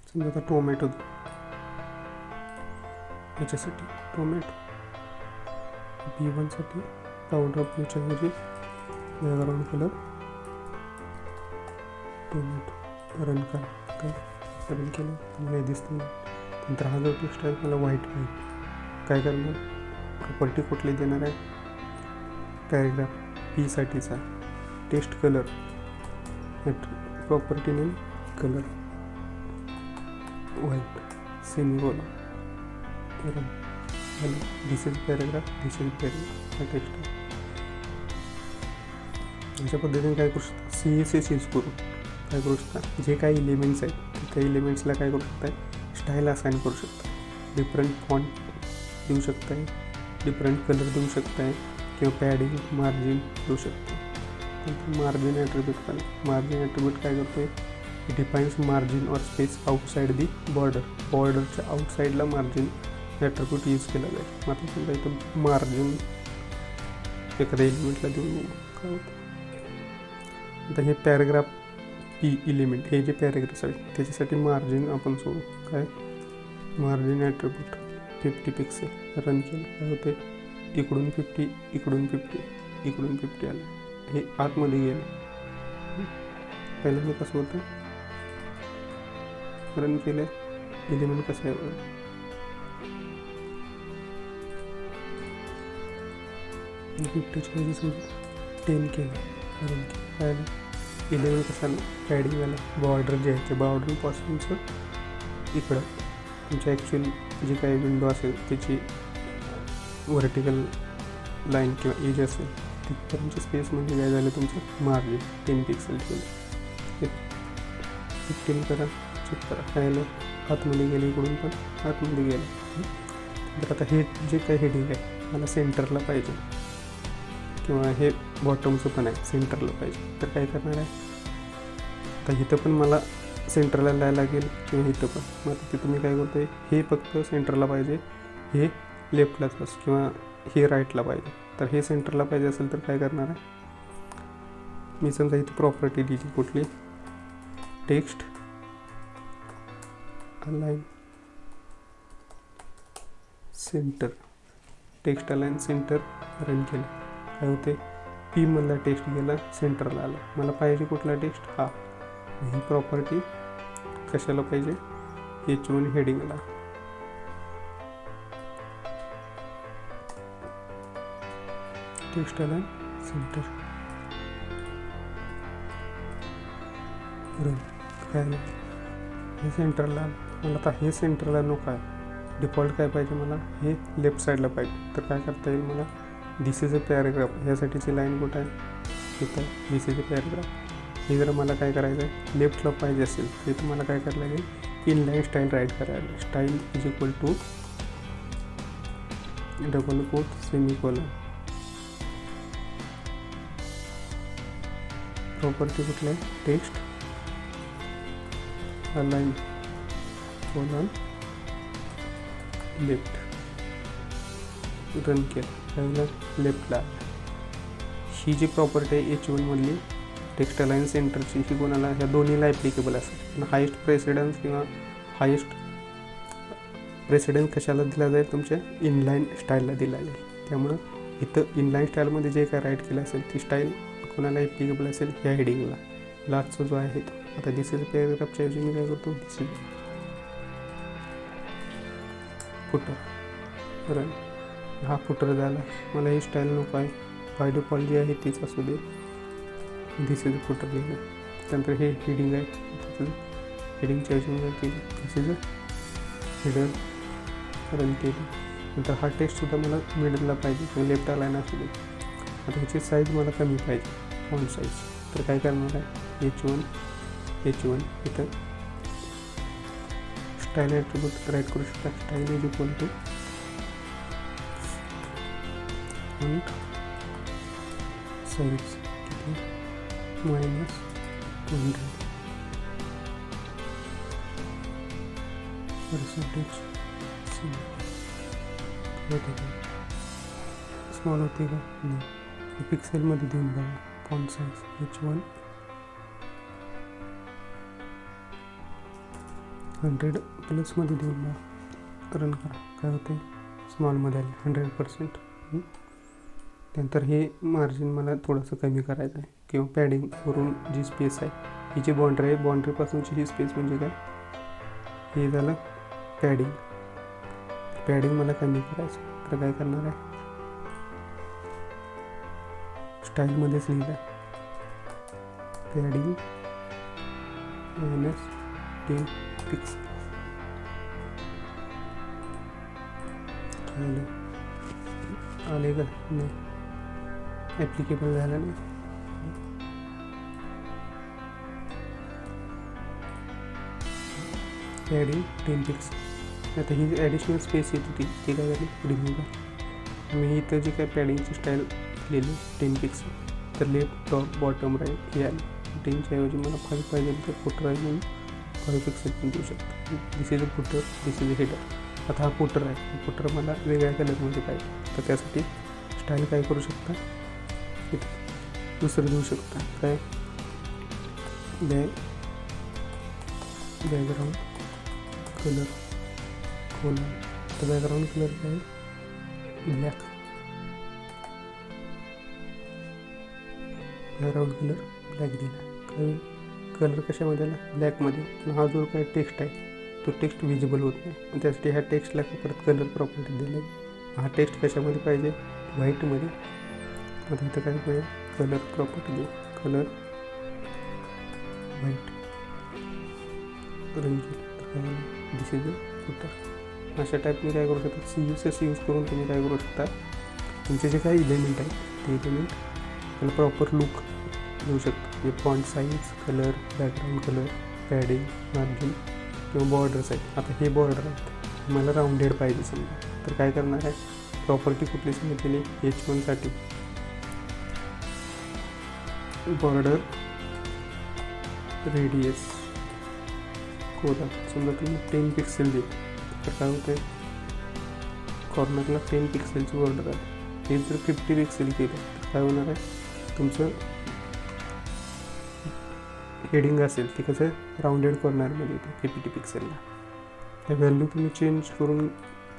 समजा आता टोमॅटो, याच्यासाठी टोमॅटो B1 साठी पावडर ब्ल्यूच्या ऐवजी बॅकग्राऊंड कलर टोमॅटो. रन करा, काय रन केलं नाही दिसतं. नंतर हा जो टेक्स्ट आहे मला व्हाईट पाहिजे, काय करणार, प्रॉपर्टी कुठली देणार आहे, पॅरेग्राफ P साठीचा text colour, property name colour white semicolon. Run this is paragraph, this is paragraph, हा टेक्स्ट आहे. अशा पद्धतीने काय करू शकता, CSS यूज करून काय करू शकता, जे काही एलिमेंट्स आहेत त्या एलिमेंट्सला काय करू शकता, स्टाईल असाइन करू शकता, डिफरंट फॉन्ट देऊ शकताय, डिफरंट कलर देऊ शकताय, किंवा पॅडिंग मार्जिन देऊ शकता. मार्जिन ॲट्रिब्यूट करा, मार्जिन ॲट्रिब्यूट काय करतोय, defines margin or space outside the border. बॉर्डरच्या आउटसाईडला मार्जिन ॲट्रिब्यूट यूज केला जाईल. मग आता समजा इथं मार्जिन एखाद्या एलिमेंटला देऊन काय होतं, आता हे पॅरेग्राफ P एलिमेंट, हे जे पॅरेग्राफ आहे त्याच्यासाठी मार्जिन आपण सोडू, काय मार्जिन ॲट्रिब्यूट 50 पिक्सेल. रन केलं काय होते, इकडून 50 इकडून 50 इकडून 50 आलं, हे आतमध्ये गेलं. पहिल्यांदा कसं होतं, रन केलं एलिमेंट कसं आहे, 50च्या ऐवजी 10 केलं. काय 11 कशाला पॅडिंग आलं, बॉर्डर जे आहे ते बॉर्डरपासूनचं इकडं तुमच्या ॲक्च्युअल जी काही विंडो असेल त्याची व्हर्टिकल लाईन किंवा एज असेल तिथपर्यंतच्या स्पेस म्हणजे काय झालं तुमचं मार्जिन 10 पिक्सल ठेवलं. 15 करा, चेक करा काय आलं, आतमध्ये गेलं, इकडून पण आतमध्ये गेलं. तर आता हे जे काही हेडिंग आहे मला सेंटरला पाहिजे किंवा हे बॉटमचं पण आहे सेंटरला पाहिजे, तर काय करणार आहे, आता इथं पण मला सेंटरला लिहायला लागेल किंवा इथं पण. मग आता तिथं मी काय करतो आहे, हे फक्त सेंटरला पाहिजे, हे लेफ्टलाच बस किंवा हे राईटला पाहिजे. तर हे सेंटरला पाहिजे असेल तर काय करणार आहे, मी समजा इथे प्रॉपर्टी दिली कुठली, text align centre, text align center run केलं. काय होते, पी मधला टेक्स्ट गेला सेंटरला आला. मला पाहिजे कुठला टेक्स्ट, हा. ही प्रॉपर्टी कशाला पाहिजे, H1 हेडिंगला. Text align center run. काय हे सेंटरला आलं. मला आता हे सेंटरला नको आहे, डिफॉल्ट काय पाहिजे मला, हे लेफ्ट साईडला पाहिजे. तर काय करता येईल मला, दिस इज अ पॅरेग्राफ, ह्यासाठीची लाईन कुठं आहे, इथं दिस इज अ पॅरेग्राफ. हे जर मला काय करायचं आहे, लेफ्टला पाहिजे असेल तर इथं मला काय करायला लागेल, इनलाईन स्टाईल राईट करायला. Style is equal to double quote semicolon. Property कुठलं आहे, text align colon left. Run केलं, त्यावेळेला लेफ्टला. ही जी प्रॉपर्टी आहे H1 मधली टेक्स्ट अलाइन सेंटरची, ही कोणाला, ह्या दोन्हीला ॲप्लिकेबल असेल. हायेस्ट प्रेसिडन्स किंवा हायेस्ट प्रेसिडन्स कशाला दिला जाईल, तुमच्या इनलाईन स्टाईलला दिला जाईल. त्यामुळं इथं इनलाईन स्टाईलमध्ये जे काय राईट केलं असेल ती स्टाईल कोणाला ॲप्लिकेबल असेल, ह्या हेडिंगला. लास्टचा जो आहे तो, आता दिस इज पॅरेग्राफच्या ऐवजी मी काय करतो, दिस इज फुटर रन. हा फुटर झाला. मला ही स्टाईल नको आहे, बाय डिफॉल्ट जी आहे तीच असू दे, दिस इज फुटर लिहिलं. त्यानंतर हे हेडिंग आहे, हेडिंगच्या ऐवजी मी केली दिस इज हेडर रन केली. नंतर हा टेक्स्टसुद्धा मला मिडलला पाहिजे किंवा लेफ्ट अलाइन असू दे. आता ह्याची साईज मला कमी पाहिजे, फॉन्ट साईज. तर काय करणार आहे, H1 इथं स्टाईल ॲट्रिब्यूट राईट करू शकता. Style is equal to font size किती, -200 पर्सेंटेज स्मॉल होते का, नाही. पिक्सेलमध्ये देऊन बघा, फॉन्ट साईज H1 100 प्लसमध्ये देऊन बघा, रन करा. काय होते, स्मॉलमध्ये आले 100%. त्यानंतर हे मार्जिन मला थोडंसं कमी करायचं आहे किंवा पॅडिंगवरून जी स्पेस आहे, ही जी बाउंड्री आहे, बाउंड्रीपासूनची ही स्पेस म्हणजे काय, हे झालं पॅडिंग. पॅडिंग मला कमी करायचं. तर काय करणार आहे, स्टाईलमध्येच लिहिलं पॅडिंग -10 पिक्सल. आले का, नाही ॲप्लिकेबल झालं नाही. Padding 10 pixel. आता ही जी ॲडिशनल स्पेस येत होती ती काय झाली, रिमूव्ह करा. मी इथं जी काय पॅडिंगची स्टाईल लिहिली 10 पिक्सल, तर लेफ्ट टॉप बॉटम राईट हे आले. 10च्या ऐवजी मला 5 पाहिजे तर फुटर आहे म्हणून 5 पिक्सल पण देऊ शकतो. This is a footer, this is a header. आता हा फुटर आहे, फुटर मला वेगळ्या कलरमध्ये पाहिजे, तर त्यासाठी स्टाईल काय करू शकता, दुसरं देऊ शकता. काय, बॅकग्राऊंड कलर कोलन. तर बॅकग्राऊंड कलर काय, ब्लॅक. बॅकग्राऊंड कलर ब्लॅक दिला. काय कलर कशामध्ये आला, ब्लॅकमध्ये. पण हा जो काय टेक्स्ट आहे तो टेक्स्ट विजिबल होत नाही, त्यासाठी ह्या टेक्स्टला परत कलर प्रॉपर्टी दिली. हा टेक्स्ट कशामध्ये पाहिजे, व्हाईटमध्ये. आता इथं काय पाहिजे, कलर प्रॉपर्टी कलर व्हाईट रंगीत दिस इज फुटर. अशा टाईपने काय करू शकता, CSS यूज करून तुम्ही काय करू शकता, तुमचे जे काही इलिमेंट आहेत ते इलिमेंट त्याला प्रॉपर लुक देऊ शकता. म्हणजे font size, colour, background colour, padding, margin किंवा बॉर्डर्स आहेत. आता हे बॉर्डर आहेत, मला राऊंडेड पाहिजे समजा, तर काय करणार आहे, प्रॉपर्टी कुठली सांगितलेली H1साठी बॉर्डर रेडियस कोरा. समजा तुम्ही 10 पिक्सेल दिली तर काय होतं आहे, कॉर्नरला 10 पिक्सेलची बॉर्डर आहे. हे जर 50 पिक्सेल केलं तर काय होणार आहे, तुमचं हेडिंग असेल ते कसं राऊंडेड कॉर्नरमध्ये येते 50 पिक्सेलला. हे व्हॅल्यू तुम्ही चेंज करून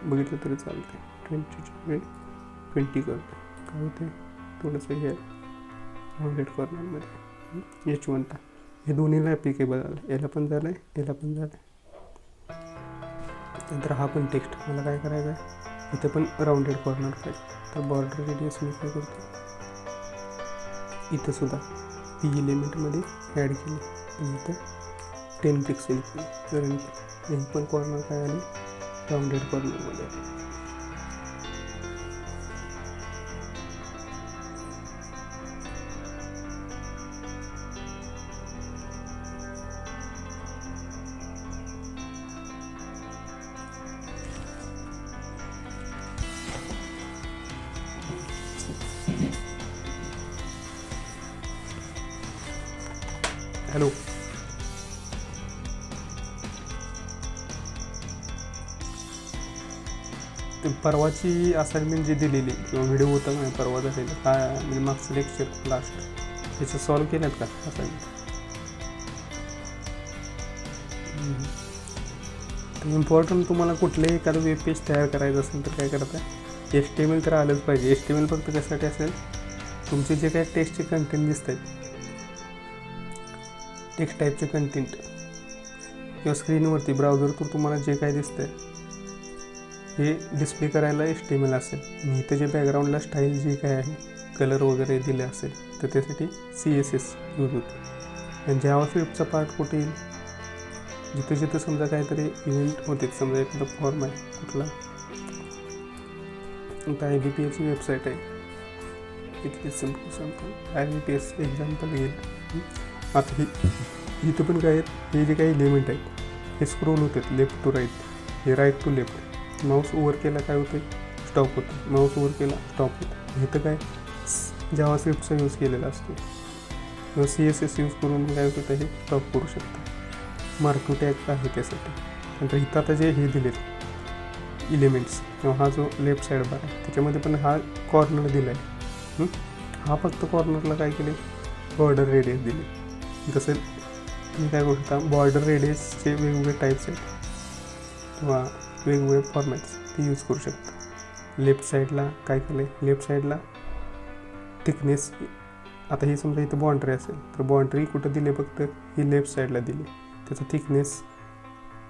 बघितलं तरी चालते. 20 करते काय होते, थोडंसं हे राऊंडेड कॉर्नरमध्ये H1ला. हे दोन्हीला ॲप्लिकेबल झालं, याला पण झालं आहे, याला पण झालं आहे. नंतर हा पण टेक्स्ट मला काय करायचं आहे, इथं पण राऊंडेड कॉर्नर पाहिजे. तर बॉर्डर रेडियस मी काय करतो, इथं सुद्धा P एलिमेंटमध्ये ॲड केली आणि इथं 10 पिक्सेल केली. तर हे पण कॉर्नर काय आली, राऊंडेड कॉर्नरमध्ये आली. हॅलो, ते परवाची असाइनमेंट जी दिलेली किंवा व्हिडिओ होता नाही परवा झालेला, काय म्हणजे मागचं लेक्चर लास्ट, त्याचं सॉल्व केल्यात का असाइनमेंट? तर इम्पॉर्टंट तुम्हाला कुठलंही एखादं वेब पेज तयार करायचं असेल तर काय करता, HTML तर आलंच पाहिजे. HTML फक्त कशासाठी असेल, तुमचे जे काही टेक्स्टचे कंटेंट दिसत आहेत, टेक्स्ट टाईपचे कंटेंट किंवा स्क्रीनवरती ब्राउझरवर तुम्हाला जे काय दिसतं आहे हे डिस्प्ले करायला HTML असेल. आणि इथं जे बॅकग्राऊंडला स्टाईल जी काय आहे, कलर वगैरे दिले असेल तर त्यासाठी CSS यूज होते. आणि जावास्क्रिप्टचा पार्ट कुठे येईल, जिथं जिथं समजा काहीतरी इव्हेंट होते, समजा एखादा फॉर्म आहे कुठला, आता IBPS ची वेबसाईट आहे, इथली सिम्पल IBPS एक्झाम्पल घेईल. आता इथं पण काय आहेत, हे जे काही एलिमेंट आहेत हे स्क्रोल होतात लेफ्ट टू राईट, हे right to left. Mouse over केला काय होते, स्टॉप होतं. माऊस ओव्हर केला स्टॉप होतं. इथं काय जावास्क्रिप्टचा यूज केलेला असतो किंवा CSS यूज करून काय होतं हे स्टॉप करू शकतं. मार्कव टॅग आहे त्यासाठी. नंतर इथं आता जे हे दिलेत इलिमेंट्स किंवा हा जो लेफ्ट साईड बार आहे त्याच्यामध्ये पण हा कॉर्नर दिला आहे. हा फक्त कॉर्नरला काय केले, बॉर्डर रेडियस दिली. तसं तुम्ही काय करू शकता, बॉर्डर रेडियसचे वेगवेगळे टाईप्स आहेत किंवा वेगवेगळे फॉर्मॅट्स ते यूज करू शकता. लेफ्ट साईडला काय केलं आहे, लेफ्ट साईडला थिकनेस, आता ही समजा इथं बाउंड्री असेल तर बाउंड्री कुठं दिली, फक्त ही लेफ्ट साईडला दिली, त्याचा थिकनेस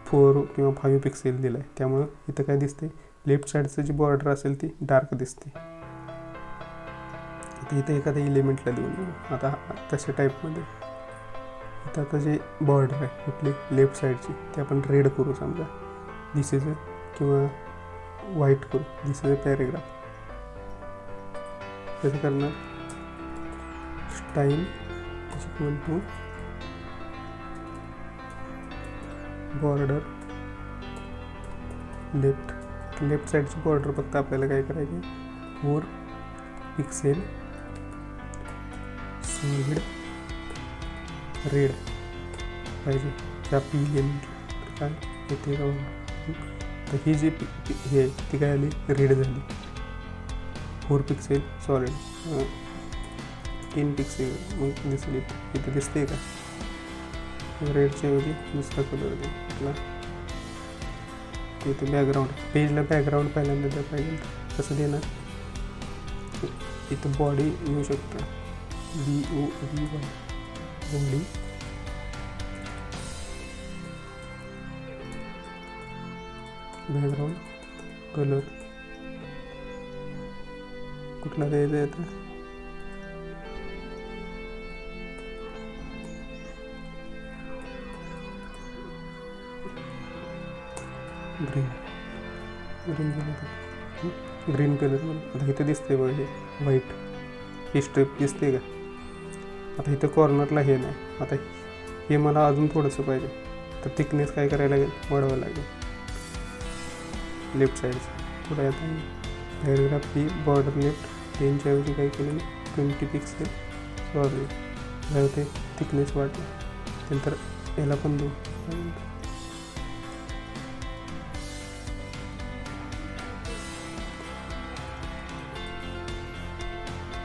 4 किंवा 5 पिक्सेल दिला आहे. त्यामुळं इथं काय दिसते, लेफ्ट साईडचं जी बॉर्डर असेल ती डार्क दिसते. आता इथं एखाद्या इलिमेंटला देऊन आता तशा टाईपमध्ये इथं आता जे बॉर्डर आहे कुठली लेफ्ट साईडची ते आपण रेड करू समजा, दिस इज किंवा व्हाईट करू, दिस इज अ पॅरेग्राफ. कसं करणार, style equal to border left साईडची बॉर्डर फक्त आपल्याला काय करायची, 4 पिक्सेल सॉलिड रेड पाहिजे त्या P एलिमेंट. काय येते राहून, तर ही जी हे ती काय आली, रेड झाली. 4 पिक्सेल सॉलिड 10 पिक्सेल मग दिसली, इथे दिसते का रेडच्या ऐवजी दुसरा कलर दिला. इथे बॅकग्राऊंड, पेजला बॅकग्राऊंड पहिल्यांदा द्या पाहिजे, कसं देणार, इथं बॉडी येऊ शकता, BODY बॉडी, बॅकग्राऊंड कलर कुठला द्यायचा आहे आता, ग्रीन ग्रीन कलर ग्रीन कलरमध्ये आता इथं दिसते बघा हे व्हाईट ही स्ट्रिप दिसते का. आता इथं कॉर्नरला हे नाही. आता हे मला अजून थोडंसं पाहिजे तर थिकनेस काय करायला लागेल वाढवायला लागेल लेफ्ट साईडचं थोडं. आता पॅरेग्राफ ही बॉर्डर लेफ्ट टेनच्याऐवजी काय केलं 20 पिक्सेल सॉरी काय होते थिकनेस वाढलं. नंतर याला पण देऊ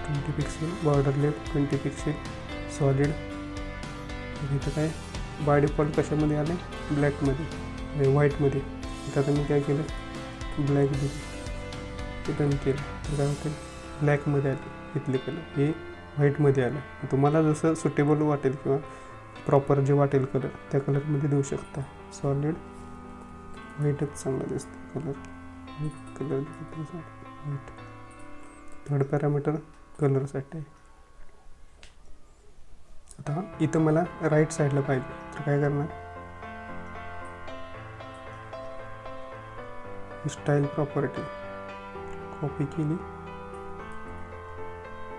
20 pixel border left 20 pixel solid. इथं काय बाय डिफॉल्ट कशामध्ये आले ब्लॅकमध्ये व्हाईटमध्ये. इथं आता मी काय केलं ब्लॅक दिली ते डन केलं तर काय होते ब्लॅकमध्ये आले इथले कलर हे व्हाईटमध्ये आलं. तुम्हाला जसं सुटेबल वाटेल किंवा प्रॉपर जे वाटेल कलर त्या कलरमध्ये देऊ शकता. सॉलिड व्हाईटच चांगला दिसतं colour white colour white. Third parameter कलरसाठी. आता इथं मला राईट साईडला पाहिजे तर काय करणार स्टाईल प्रॉपर्टी कॉपी केली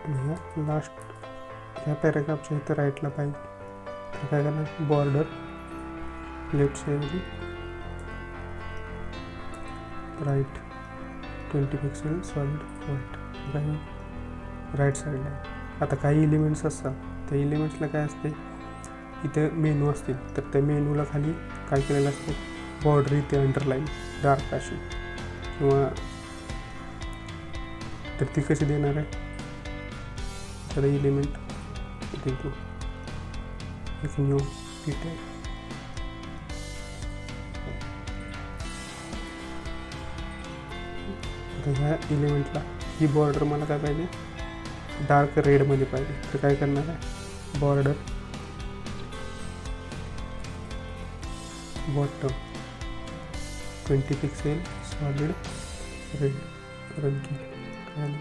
आणि ह्या लास्ट ह्या पॅराग्राफच्या इथं राईटला पाहिजे तर काय करणार बॉर्डर लेफ्ट साईडची राईट 20 पिक्सेल सॉलिड व्हाईट काय राईट साईडला. आता काही एलिमेंट्स असतात त्या एलिमेंट्सला काय असते इथं मेनू असतील तर त्या मेनूला खाली काय केलेलं असते बॉर्डर इथे अंडरलाईन डार्क अशी किंवा तर ती कशी देणार आहे तर एलिमेंट इथे घेऊ एक न्यू डिटेल. आता ह्या एलिमेंटला ही बॉर्डर मला काय पाहिजे डार्क रेडमध्ये पाहिजे तर काय करणार आहे border bottom 20 pixel solid red run केली काय आलं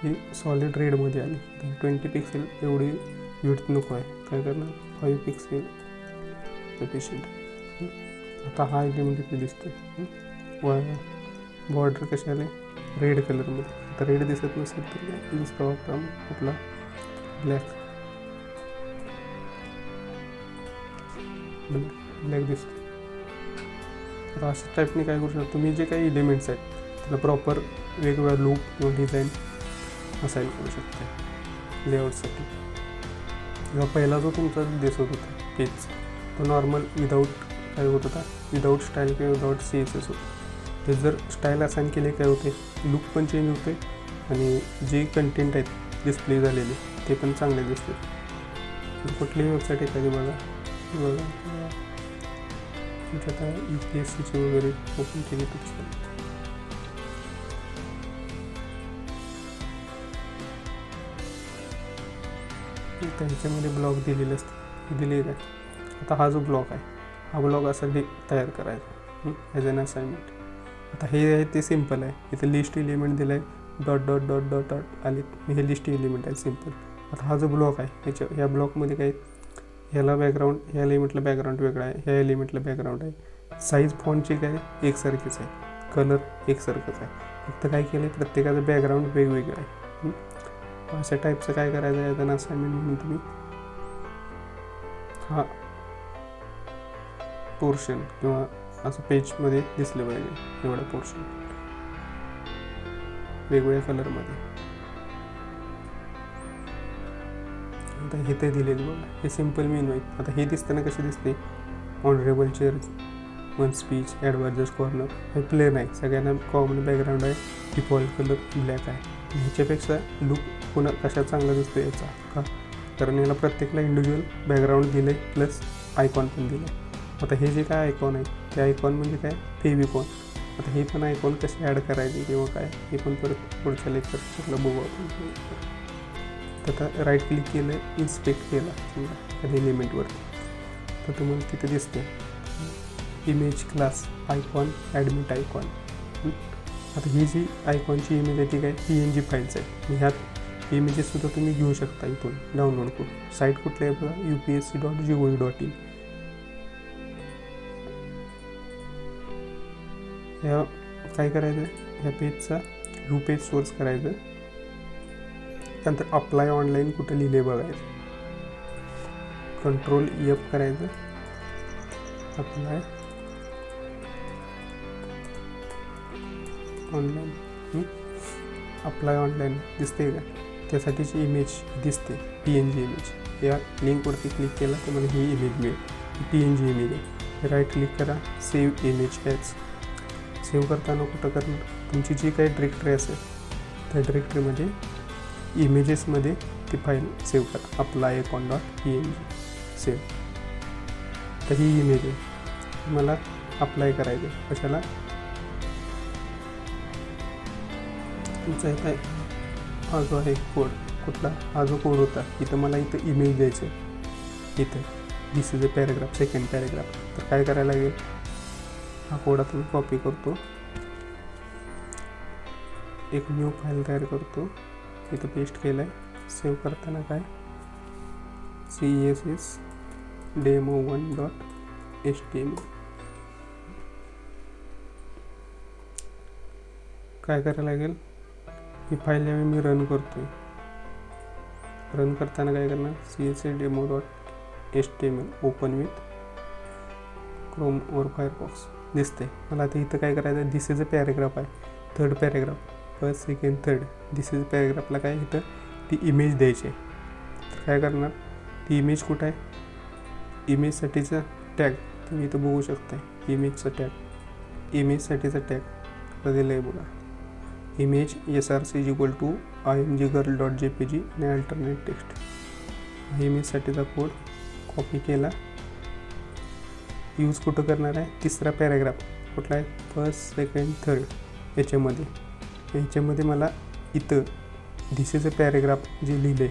ही सॉलिड रेडमध्ये आली. 20 पिक्सेल एवढी विड्थ नको आहे काय करणार 5 पिक्सेल सफिशियंट. आता हा एलिमेंट इथे दिसते बॉर्डर कशी आले रेड कलरमध्ये. आता रेड दिसत नसेल तर दुसरा वापरा आपला ब्लॅक ब्लॅक दिसतो. आता अशा टाईपने काय करू शकतो तुम्ही जे काही एलिमेंट्स आहेत त्याला प्रॉपर वेगवेगळ्या लूक किंवा डिझाईन असाइन करू शकता लेआउटसाठी. किंवा पहिला जो तुमचा दिसत होता पेज तो नॉर्मल विदाऊट काय होत होता विदाऊट स्टाईल किंवा विदाऊट CSS होतं. ते जर स्टाईल असाइन केले काय होते लुक पण चेंज होते आणि जे कंटेंट आहेत डिस्प्ले झालेले ते पण चांगले दिसते. कुठलीही वेबसाईट एखादी बघा तुमच्या आता UPSCची वगैरे ओपन केली तर त्यांच्यामध्ये ब्लॉग दिलेले असते दिले आहे. आता हा जो ब्लॉग आहे हा ब्लॉग असा तयार करायचा ॲज अन असाइनमेंट. आता हे आहे ते सिम्पल आहे इथे लिस्ट एलिमेंट दिलं आहे dot dot dot dot dot आले हे लिस्ट एलिमेंट आहे सिम्पल. आता हा जो ब्लॉक आहे ह्या ब्लॉकमध्ये काय ह्याला बॅकग्राऊंड ह्या एलिमेंटला बॅकग्राऊंड वेगळा आहे ह्या एलिमेंटला बॅकग्राऊंड आहे. साईज फॉन्टची काय एकसारखीच आहे कलर एकसारखंच आहे फक्त काय केलं आहे प्रत्येकाचं बॅकग्राऊंड वेगवेगळं आहे. अशा टाईपचं काय करायचं आहे त्यांना असाइनमेंट म्हणून तुम्ही हा पोर्शन किंवा असं पेजमध्ये दिसलं पाहिजे एवढं पोर्शन वेगवेगळ्या कलरमध्ये. आता हे ते दिलेलं बघा हे सिम्पल मेनू आहे. आता हे दिसताना कसे दिसते honourable chair one speech advisors corner हे प्लेन आहे सगळ्यांना कॉमन बॅकग्राऊंड आहे डिफॉल्ट कलर ब्लॅक आहे. ह्याच्यापेक्षा लुक पुन्हा कशा चांगला दिसतो याचा का कारण याला प्रत्येकाला इंडिव्हिज्युअल बॅकग्राऊंड दिलं आहे प्लस आयकॉन पण दिलं आहे. आता हे जे काय आयकॉन आहे ते आयकॉन म्हणजे काय फेविकॉन. आता हे पण आयकॉन कसे ॲड करायचे किंवा काय हे पण परत पुढच्या लेक्चरला बघू आपण. तर आता राईट क्लिक केलं इन्स्पेक्ट केला समजा एखाद्या एलिमेंटवरती तर तुम्हाला तिथे दिसते image class icon admit icon. आता ही जी आयकॉनची इमेज आहे ती काय PNG फाईल्स आहे. ह्यात इमेजेससुद्धा तुम्ही घेऊ शकता इथून डाउनलोड करून. साईट कुठली आहे बघा UPSC.gov.in. ह्या काय करायचं, ह्या पेजचा व्ह्यू पेज सोर्स करायचं. त्यानंतर अप्लाय ऑनलाईन कुठं लिहिले बघायचं, कंट्रोल F करायचं, अप्लाय ऑनलाईन. अप्लाय ऑनलाईन दिसते का, त्यासाठीची इमेज दिसते PNG इमेज. या लिंकवरती क्लिक केला तर मला ही इमेज मिळेल, PNG इमेज आहे. राईट क्लिक करा, सेव्ह इमेज ॲज. सेव्ह करताना कुठं करणार, तुमची जी काही डिरेक्टरी असेल त्या डिरेक्टरीमध्ये इमेजेसमध्ये ती फाईल सेव्ह करा. Apply icon.png save. तर ही इमेज आहे, मला अप्लाय करायचं आहे. कशाला, तुमचा इथं हा जो आहे कोड, कुठला हा जो कोड होता, इथं मला इथं इमेज द्यायचं आहे. इथं this is a paragraph, second paragraph. तर काय करायला लागेल, हा कोड आता मी कॉपी करतो, एक न्यू फाईल तयार करतो, इथं पेस्ट केलं आहे. सेव्ह करताना काय, CSS demo1.html. काय करायला लागेल, ही फाईल यावेळी मी रन करतो. रन करताना काय करणार, CSS demo.html open with Chrome or Firefox दिसते मला. आता इथं काय करायचं, दिस इज अ पॅरेग्राफ आहे, third paragraph, first second third. This is पॅरेग्राफला काय इथं ती इमेज द्यायची आहे. तर काय करणार, ती इमेज कुठं आहे, इमेजसाठीचा टॅग तुम्ही इथं बघू शकता. इमेजचा टॅग, इमेजसाठीचा टॅग दिलं आहे बघा, इमेज SRC = imggirl.jpg आणि अल्टरनेट टेक्स्ट. इमेजसाठीचा कोड कॉपी केला. यूज कुठं करणार आहे, तिसरा पॅरेग्राफ कुठला आहे, फर्स्ट सेकंड थर्ड. याच्यामध्ये मला इथं दिस इज अ पॅरेग्राफ जे लिहिले,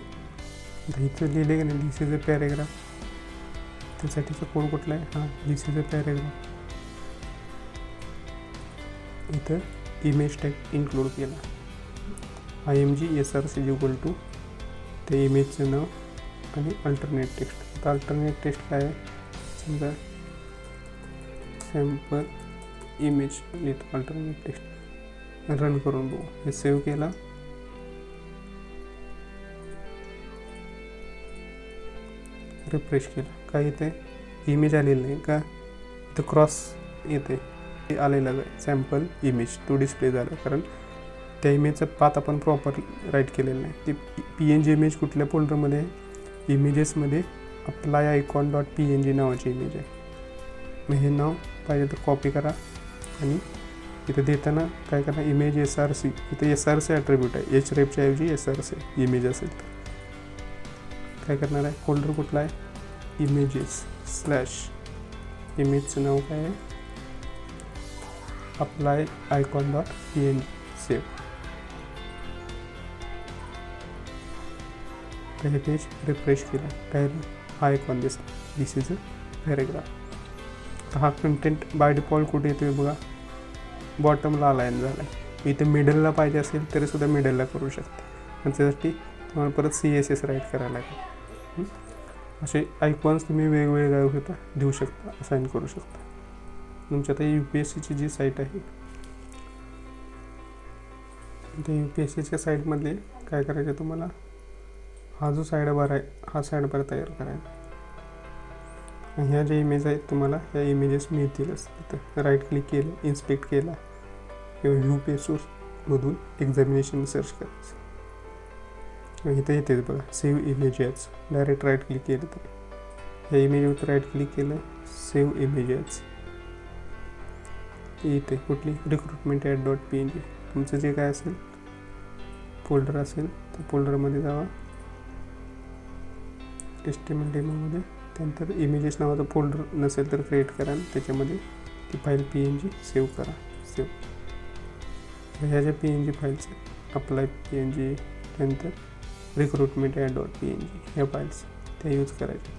इथं लिहिले की नाही, दिस इज अ पॅरेग्राफ, त्यासाठीचा कोड कुठला आहे, हां दिस इज अ पॅरेग्राफ. इथं इमेज टॅग इन्क्लूड केला, IMG SRC = त्या इमेजचं नाव आणि अल्टरनेट टेक्स्ट. आता अल्टरनेट टेक्स्ट काय आहे, समजा sample image with alternate text. Run करून बघू. हे सेव्ह केला, रिफ्रेश केला, काय येते, इमेज आलेलं नाही का, इथं क्रॉस येते, आलेलं आहे सॅम्पल इमेज, तो डिस्प्ले झाला. कारण त्या इमेजचं पाथ आपण प्रॉपर राईट केलेलं नाही. ती PNG इमेज कुठल्या फोल्डरमध्ये आहे, इमेजेसमध्ये अप्लाय icon.png नावाची इमेज आहे. मग हे नाव पाहिजे तर कॉपी करा आणि इथं देताना काय करा, इमेज SRC, इथं SRC ॲट्रिब्यूट आहे, hrefच्या ऐवजी SRC इमेज असेल तर काय करणार आहे, फोल्डर कुठला आहे, इमेजेस / इमेजचं नाव काय आहे, अप्लाय icon.png सेव्ह. तर हे पेज रिफ्रेश केलं, काय हा आयकॉन दिसला, दिस इज अ पॅरेग्राफ. तर हा कंटेंट बाय डिफॉल्ट कुठे येतो बघा, बॉटमला अलाइन झाला आहे. इथे मिडलला पाहिजे असेल तरी सुद्धा मिडलला करू शकता, आणि त्यासाठी तुम्हाला परत CSS राईट करायला लागेल. असे आयकॉन्स तुम्ही वेगवेगळ्या देऊ शकता, असाइन करू शकता. तुमच्या आता UPSCची जी साईट आहे, त्या UPSCच्या साईटमधले काय करायचं, तुम्हाला हा जो साईड बार आहे, हा साईड बार तयार करायचा. ह्या ज्या इमेज आहेत तुम्हाला ह्या इमेजेस मिळतीलच. तिथं राईट क्लिक केलं, इन्स्पेक्ट केला किंवा व्ह्यू पेज सोर्समधून एक्झामिनेशन सर्च करायचं. इथं येतेच बघा, save image as. Direct right click केलं तर ह्या इमेजवर राईट क्लिक केलं, सेव्ह इमेज ॲज. इथे कुठली, recruitment@.png. तुमचं जे काय असेल फोल्डर असेल त्या फोल्डरमध्ये जावा, HTML डेमोमध्ये. त्यानंतर इमेजेस नावाचं फोल्डर नसेल तर क्रिएट करा आणि त्याच्यामध्ये ती फाईल PNG सेव्ह करा. सेव्ह ह्या ज्या PNG फाईल्स आहेत, अप्लाय PNG, त्यानंतर recruitment@.png ह्या फाईल्स त्या यूज करायच्या.